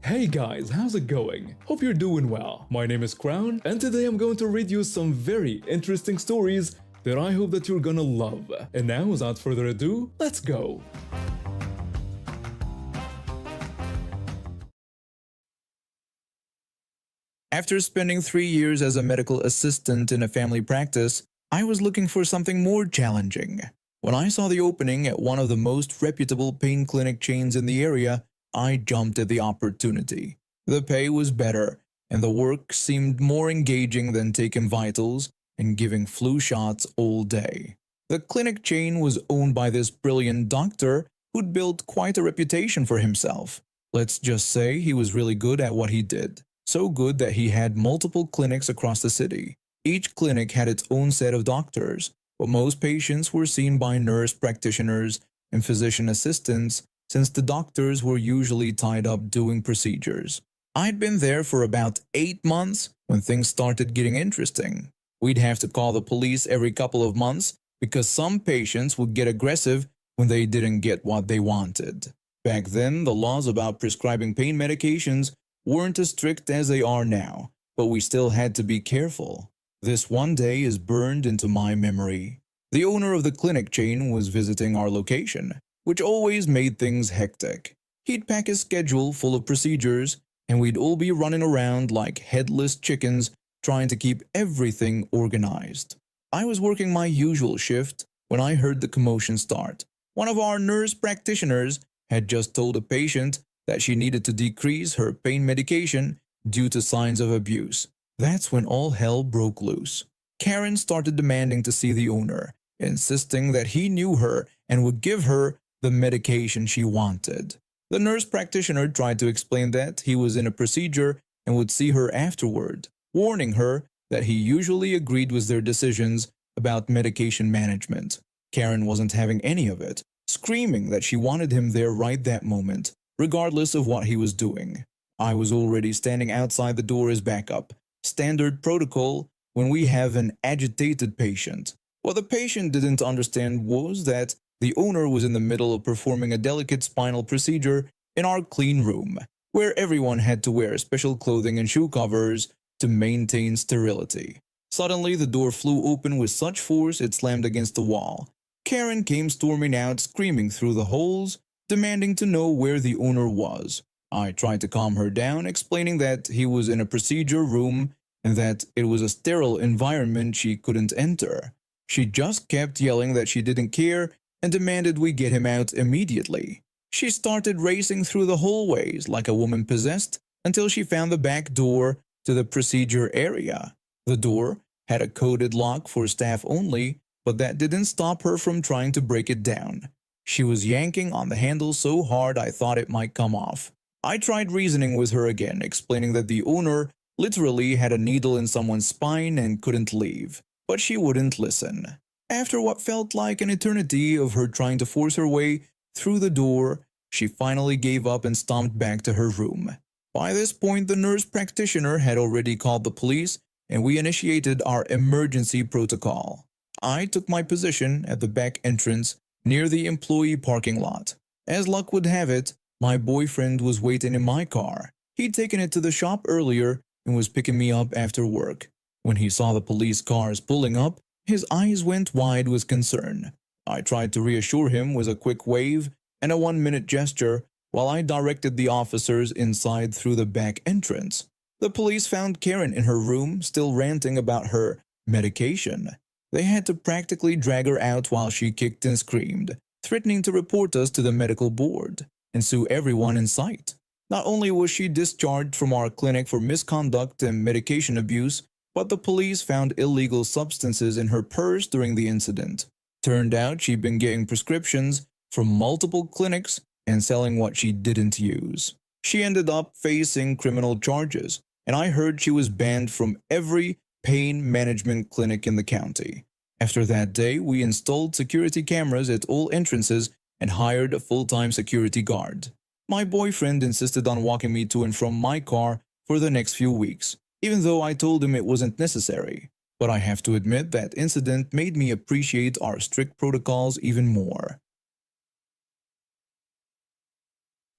Hey guys, how's it going? Hope you're doing well. My name is Crown, and today I'm going to read you some very interesting stories that I hope that you're gonna love. And now, without further ado, let's go! After spending 3 years as a medical assistant in a family practice, I was looking for something more challenging. When I saw the opening at one of the most reputable pain clinic chains in the area, I jumped at the opportunity. The pay was better, and the work seemed more engaging than taking vitals and giving flu shots all day. The clinic chain was owned by this brilliant doctor who'd built quite a reputation for himself. Let's just say he was really good at what he did. So good that he had multiple clinics across the city. Each clinic had its own set of doctors, but most patients were seen by nurse practitioners and physician assistants since the doctors were usually tied up doing procedures. I'd been there for about 8 months when things started getting interesting. We'd have to call the police every couple of months because some patients would get aggressive when they didn't get what they wanted. Back then, the laws about prescribing pain medications weren't as strict as they are now, but we still had to be careful. This one day is burned into my memory. The owner of the clinic chain was visiting our location, which always made things hectic. He'd pack his schedule full of procedures, and we'd all be running around like headless chickens trying to keep everything organized. I was working my usual shift when I heard the commotion start. One of our nurse practitioners had just told a patient that she needed to decrease her pain medication due to signs of abuse. That's when all hell broke loose. Karen started demanding to see the owner, insisting that he knew her and would give her the medication she wanted. The nurse practitioner tried to explain that he was in a procedure and would see her afterward, warning her that he usually agreed with their decisions about medication management. Karen wasn't having any of it, screaming that she wanted him there right that moment, regardless of what he was doing. I was already standing outside the door as backup, standard protocol when we have an agitated patient. What the patient didn't understand was that the owner was in the middle of performing a delicate spinal procedure in our clean room, where everyone had to wear special clothing and shoe covers to maintain sterility. Suddenly, the door flew open with such force it slammed against the wall. Karen came storming out, screaming through the holes, demanding to know where the owner was. I tried to calm her down, explaining that he was in a procedure room and that it was a sterile environment she couldn't enter. She just kept yelling that she didn't care and demanded we get him out immediately. She started racing through the hallways like a woman possessed until she found the back door to the procedure area. The door had a coded lock for staff only, but that didn't stop her from trying to break it down. She was yanking on the handle so hard I thought it might come off. I tried reasoning with her again, explaining that the owner literally had a needle in someone's spine and couldn't leave, but she wouldn't listen. After what felt like an eternity of her trying to force her way through the door, she finally gave up and stomped back to her room. By this point, the nurse practitioner had already called the police, and we initiated our emergency protocol. I took my position at the back entrance near the employee parking lot. As luck would have it, my boyfriend was waiting in my car. He'd taken it to the shop earlier and was picking me up after work. When he saw the police cars pulling up, his eyes went wide with concern. I tried to reassure him with a quick wave and a 1-minute gesture while I directed the officers inside through the back entrance. The police found Karen in her room, still ranting about her medication. They had to practically drag her out while she kicked and screamed, threatening to report us to the medical board and sue everyone in sight. Not only was she discharged from our clinic for misconduct and medication abuse, but the police found illegal substances in her purse during the incident. Turned out she'd been getting prescriptions from multiple clinics and selling what she didn't use. She ended up facing criminal charges, and I heard she was banned from every pain management clinic in the county. After that day, we installed security cameras at all entrances and hired a full-time security guard. My boyfriend insisted on walking me to and from my car for the next few weeks, even though I told him it wasn't necessary. But I have to admit that incident made me appreciate our strict protocols even more.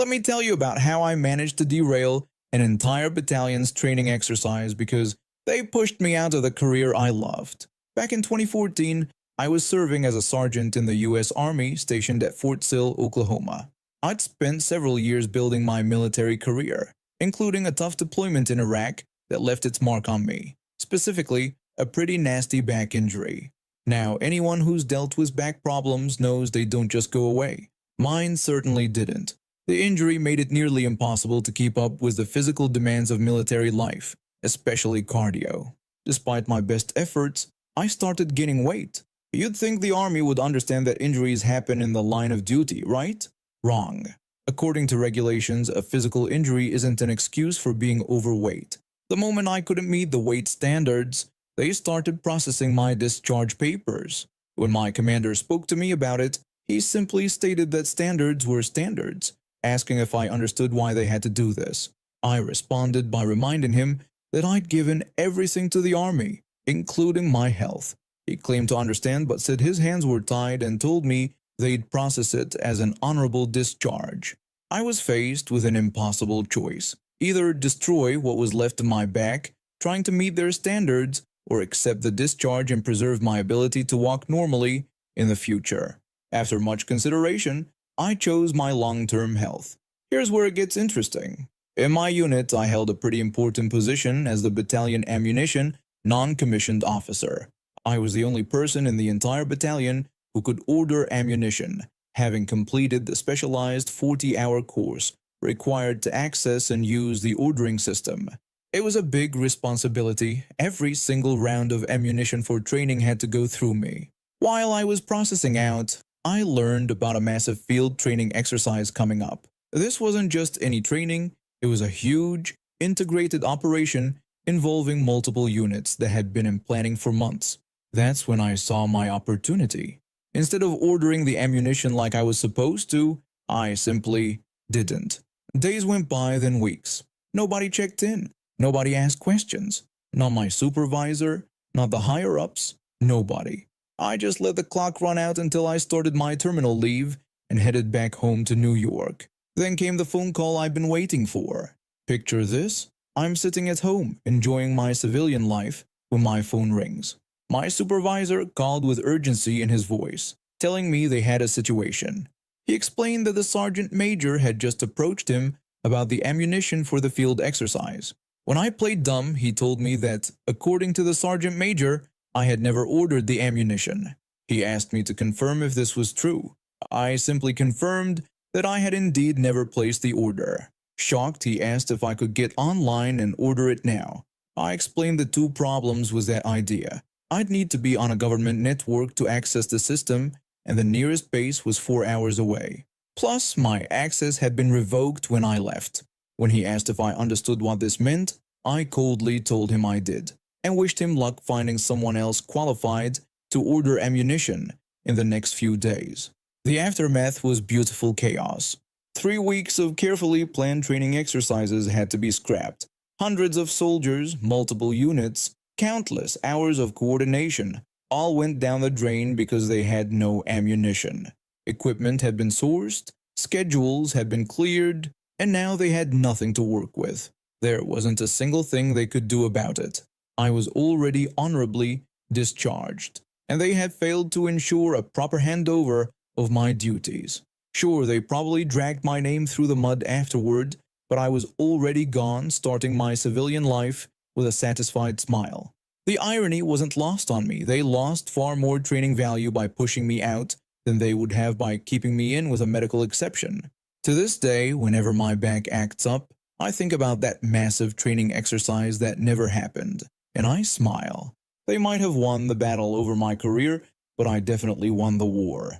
Let me tell you about how I managed to derail an entire battalion's training exercise because they pushed me out of the career I loved. Back in 2014, I was serving as a sergeant in the U.S. Army stationed at Fort Sill, Oklahoma. I'd spent several years building my military career, including a tough deployment in Iraq that left its mark on me, specifically a pretty nasty back injury. Now, anyone who's dealt with back problems knows they don't just go away. Mine certainly didn't. The injury made it nearly impossible to keep up with the physical demands of military life, especially cardio. Despite my best efforts, I started gaining weight. You'd think the Army would understand that injuries happen in the line of duty, right? Wrong. According to regulations, a physical injury isn't an excuse for being overweight. The moment I couldn't meet the weight standards, they started processing my discharge papers. When my commander spoke to me about it, he simply stated that standards were standards, asking if I understood why they had to do this. I responded by reminding him that I'd given everything to the Army, including my health. He claimed to understand but said his hands were tied and told me they'd process it as an honorable discharge. I was faced with an impossible choice: either destroy what was left of my back, trying to meet their standards, or accept the discharge and preserve my ability to walk normally in the future. After much consideration, I chose my long-term health. Here's where it gets interesting. In my unit, I held a pretty important position as the battalion ammunition non-commissioned officer. I was the only person in the entire battalion who could order ammunition, having completed the specialized 40-hour course required to access and use the ordering system. It was a big responsibility. Every single round of ammunition for training had to go through me. While I was processing out, I learned about a massive field training exercise coming up. This wasn't just any training, it was a huge, integrated operation involving multiple units that had been in planning for months. That's when I saw my opportunity. Instead of ordering the ammunition like I was supposed to, I simply didn't. Days went by, then weeks. Nobody checked in. Nobody asked questions. Not my supervisor, not the higher-ups, nobody. I just let the clock run out until I started my terminal leave and headed back home to New York. Then came the phone call I've been waiting for. Picture this: I'm sitting at home, enjoying my civilian life, when my phone rings. My supervisor called with urgency in his voice, telling me they had a situation. He explained that the sergeant major had just approached him about the ammunition for the field exercise. When I played dumb, he told me that, according to the sergeant major, I had never ordered the ammunition. He asked me to confirm if this was true. I simply confirmed that I had indeed never placed the order. Shocked, he asked if I could get online and order it now. I explained the two problems with that idea. I'd need to be on a government network to access the system, and the nearest base was 4 hours away. Plus, my access had been revoked when I left. When he asked if I understood what this meant, I coldly told him I did, and wished him luck finding someone else qualified to order ammunition in the next few days. The aftermath was beautiful chaos. 3 weeks of carefully planned training exercises had to be scrapped. Hundreds of soldiers, multiple units, countless hours of coordination all went down the drain because they had no ammunition. Equipment had been sourced, schedules had been cleared, and now they had nothing to work with. There wasn't a single thing they could do about it. I was already honorably discharged, and they had failed to ensure a proper handover of my duties. Sure, they probably dragged my name through the mud afterward, but I was already gone, starting my civilian life with a satisfied smile. The irony wasn't lost on me. They lost far more training value by pushing me out than they would have by keeping me in with a medical exception. To this day, whenever my back acts up, I think about that massive training exercise that never happened, and I smile. They might have won the battle over my career, but I definitely won the war.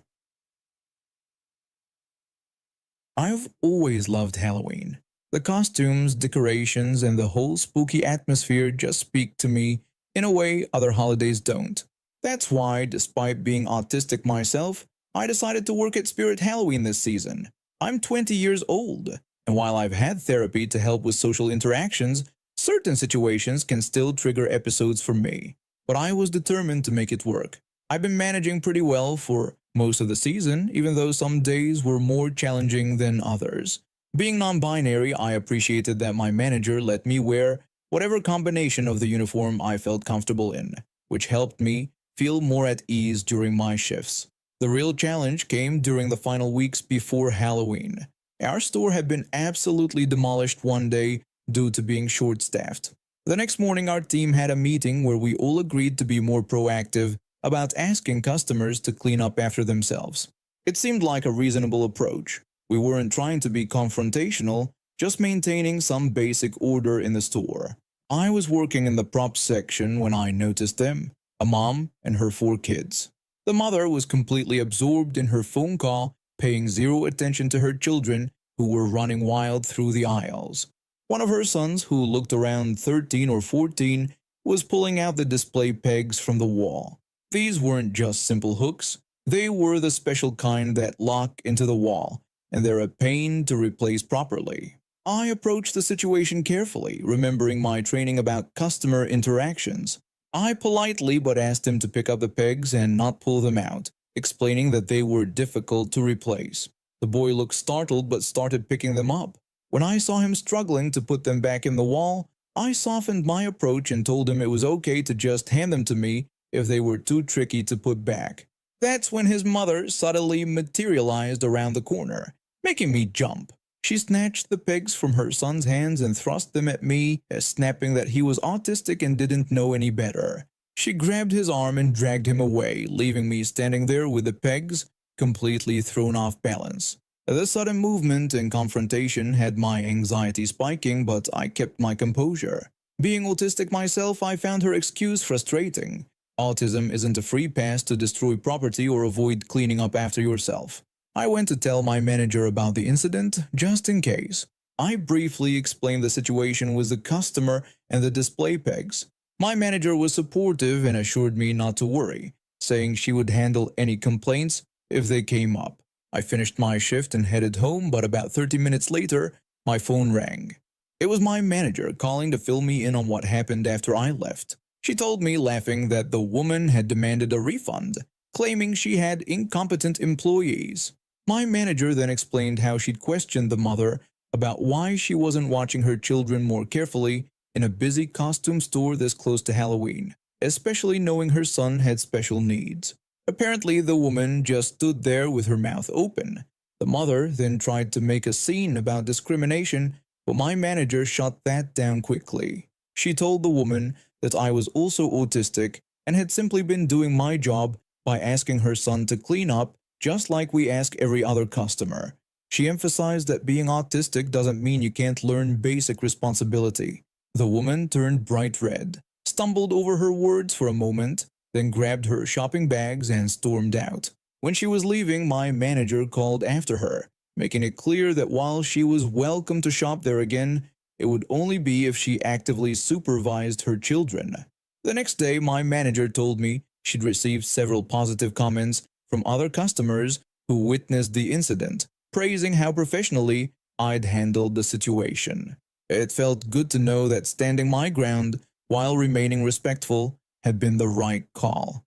I've always loved Halloween. The costumes, decorations, and the whole spooky atmosphere just speak to me in a way other holidays don't. That's why, despite being autistic myself, I decided to work at Spirit Halloween this season. I'm 20 years old, and while I've had therapy to help with social interactions, certain situations can still trigger episodes for me. But I was determined to make it work. I've been managing pretty well for most of the season, even though some days were more challenging than others. Being non-binary, I appreciated that my manager let me wear whatever combination of the uniform I felt comfortable in, which helped me feel more at ease during my shifts. The real challenge came during the final weeks before Halloween. Our store had been absolutely demolished one day due to being short-staffed. The next morning, our team had a meeting where we all agreed to be more proactive about asking customers to clean up after themselves. It seemed like a reasonable approach. We weren't trying to be confrontational, just maintaining some basic order in the store. I was working in the props section when I noticed them, a mom and her 4 kids. The mother was completely absorbed in her phone call, paying zero attention to her children who were running wild through the aisles. One of her sons, who looked around 13 or 14, was pulling out the display pegs from the wall. These weren't just simple hooks, they were the special kind that lock into the wall, and they're a pain to replace properly. I approached the situation carefully, remembering my training about customer interactions. I politely but asked him to pick up the pegs and not pull them out, explaining that they were difficult to replace. The boy looked startled but started picking them up. When I saw him struggling to put them back in the wall, I softened my approach and told him it was okay to just hand them to me if they were too tricky to put back. That's when his mother subtly materialized around the corner, making me jump. She snatched the pegs from her son's hands and thrust them at me, snapping that he was autistic and didn't know any better. She grabbed his arm and dragged him away, leaving me standing there with the pegs completely thrown off balance. The sudden movement and confrontation had my anxiety spiking, but I kept my composure. Being autistic myself, I found her excuse frustrating. Autism isn't a free pass to destroy property or avoid cleaning up after yourself. I went to tell my manager about the incident, just in case. I briefly explained the situation with the customer and the display pegs. My manager was supportive and assured me not to worry, saying she would handle any complaints if they came up. I finished my shift and headed home, but about 30 minutes later, my phone rang. It was my manager calling to fill me in on what happened after I left. She told me, laughing, that the woman had demanded a refund, claiming she had incompetent employees. My manager then explained how she'd questioned the mother about why she wasn't watching her children more carefully in a busy costume store this close to Halloween, especially knowing her son had special needs. Apparently, the woman just stood there with her mouth open. The mother then tried to make a scene about discrimination, but my manager shut that down quickly. She told the woman that I was also autistic and had simply been doing my job by asking her son to clean up just like we ask every other customer. She emphasized that being autistic doesn't mean you can't learn basic responsibility. The woman turned bright red, stumbled over her words for a moment, then grabbed her shopping bags and stormed out. When she was leaving, my manager called after her, making it clear that while she was welcome to shop there again, it would only be if she actively supervised her children. The next day, my manager told me she'd received several positive comments from other customers who witnessed the incident, praising how professionally I'd handled the situation. It felt good to know that standing my ground while remaining respectful had been the right call.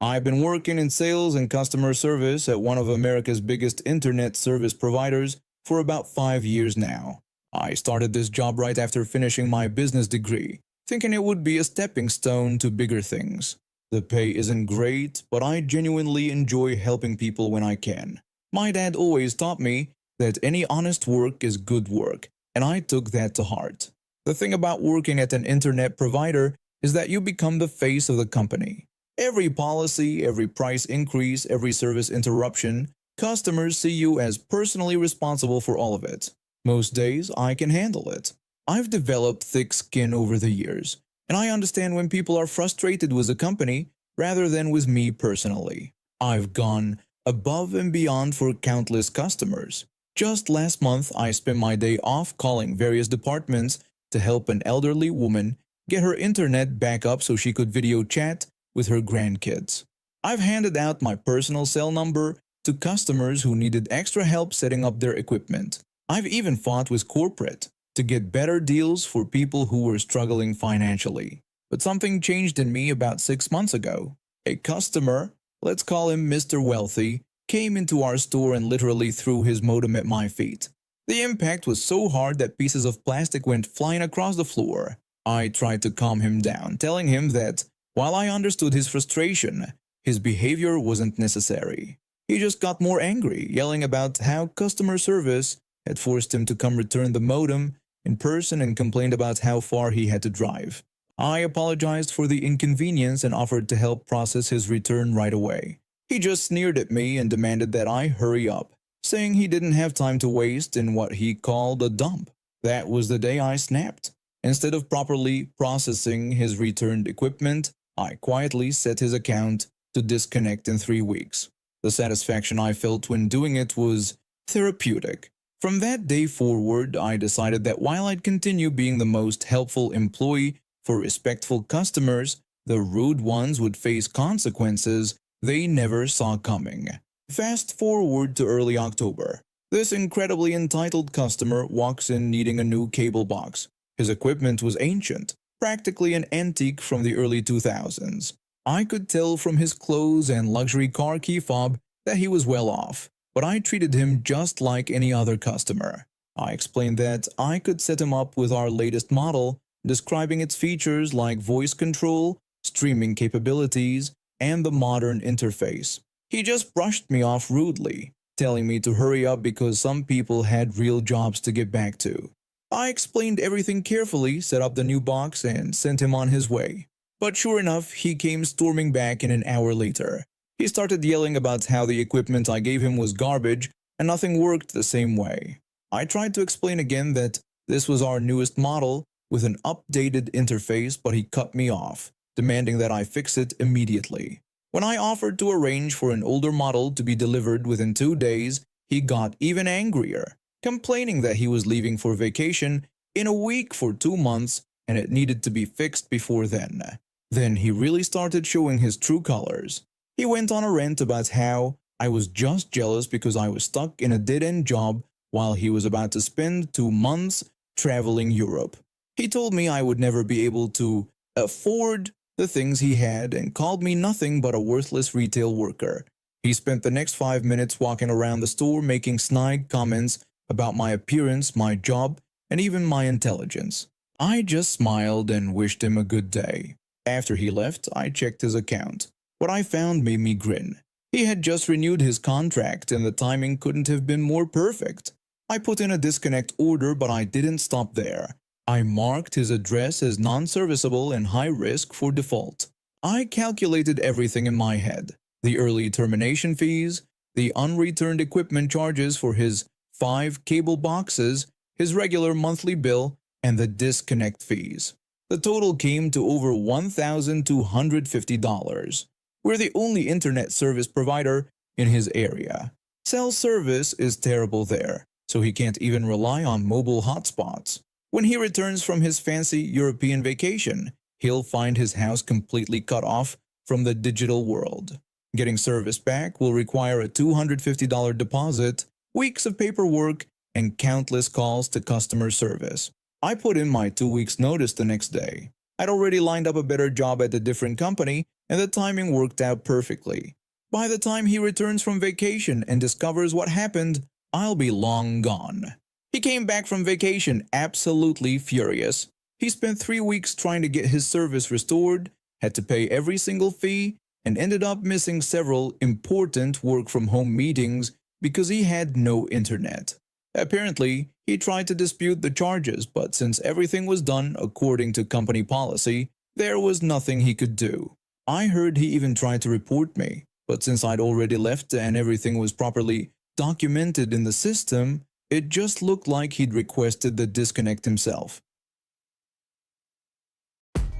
I've been working in sales and customer service at one of America's biggest internet service providers for about 5 years now. I started this job right after finishing my business degree, thinking it would be a stepping stone to bigger things. The pay isn't great, but I genuinely enjoy helping people when I can. My dad always taught me that any honest work is good work, and I took that to heart. The thing about working at an internet provider is that you become the face of the company. Every policy, every price increase, every service interruption, customers see you as personally responsible for all of it. Most days, I can handle it. I've developed thick skin over the years, and I understand when people are frustrated with the company rather than with me personally. I've gone above and beyond for countless customers. Just last month, I spent my day off calling various departments to help an elderly woman get her internet back up so she could video chat with her grandkids. I've handed out my personal cell number to customers who needed extra help setting up their equipment. I've even fought with corporate to get better deals for people who were struggling financially. But something changed in me about 6 months ago. A customer, let's call him Mr. Wealthy, came into our store and literally threw his modem at my feet. The impact was so hard that pieces of plastic went flying across the floor. I tried to calm him down, telling him that while I understood his frustration, his behavior wasn't necessary. He just got more angry, yelling about how customer service had forced him to come return the modem in person and complained about how far he had to drive. I apologized for the inconvenience and offered to help process his return right away. He just sneered at me and demanded that I hurry up, saying he didn't have time to waste in what he called a dump. That was the day I snapped. Instead of properly processing his returned equipment, I quietly set his account to disconnect in 3 weeks. The satisfaction I felt when doing it was therapeutic. From that day forward, I decided that while I'd continue being the most helpful employee for respectful customers, the rude ones would face consequences they never saw coming. Fast forward to early October. This incredibly entitled customer walks in needing a new cable box. His equipment was ancient, practically an antique from the early 2000s. I could tell from his clothes and luxury car key fob that he was well off, but I treated him just like any other customer. I explained that I could set him up with our latest model, describing its features like voice control, streaming capabilities, and the modern interface. He just brushed me off rudely, telling me to hurry up because some people had real jobs to get back to. I explained everything carefully, set up the new box, and sent him on his way. But sure enough, he came storming back in an hour later. He started yelling about how the equipment I gave him was garbage and nothing worked the same way. I tried to explain again that this was our newest model with an updated interface, but he cut me off, demanding that I fix it immediately. When I offered to arrange for an older model to be delivered within 2 days, he got even angrier, complaining that he was leaving for vacation in a week for 2 months and it needed to be fixed before then. Then he really started showing his true colors. He went on a rant about how I was just jealous because I was stuck in a dead-end job while he was about to spend 2 months traveling Europe. He told me I would never be able to afford the things he had and called me nothing but a worthless retail worker. He spent the next 5 minutes walking around the store making snide comments about my appearance, my job, and even my intelligence. I just smiled and wished him a good day. After he left, I checked his account. What I found made me grin. He had just renewed his contract and the timing couldn't have been more perfect. I put in a disconnect order, but I didn't stop there. I marked his address as non-serviceable and high risk for default. I calculated everything in my head. The early termination fees, the unreturned equipment charges for his 5 cable boxes, his regular monthly bill, and the disconnect fees. The total came to over $1,250. We're the only internet service provider in his area. Cell service is terrible there, so he can't even rely on mobile hotspots. When he returns from his fancy European vacation, he'll find his house completely cut off from the digital world. Getting service back will require a $250 deposit, weeks of paperwork, and countless calls to customer service. I put in my 2 weeks notice the next day. I'd already lined up a better job at a different company, and the timing worked out perfectly. By the time he returns from vacation and discovers what happened, I'll be long gone. He came back from vacation absolutely furious. He spent 3 weeks trying to get his service restored, had to pay every single fee, and ended up missing several important work-from-home meetings because he had no internet. Apparently, he tried to dispute the charges, but since everything was done according to company policy, there was nothing he could do. I heard he even tried to report me, but since I'd already left and everything was properly documented in the system, it just looked like he'd requested the disconnect himself.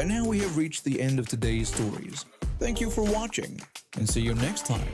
And now we have reached the end of today's stories. Thank you for watching, and see you next time.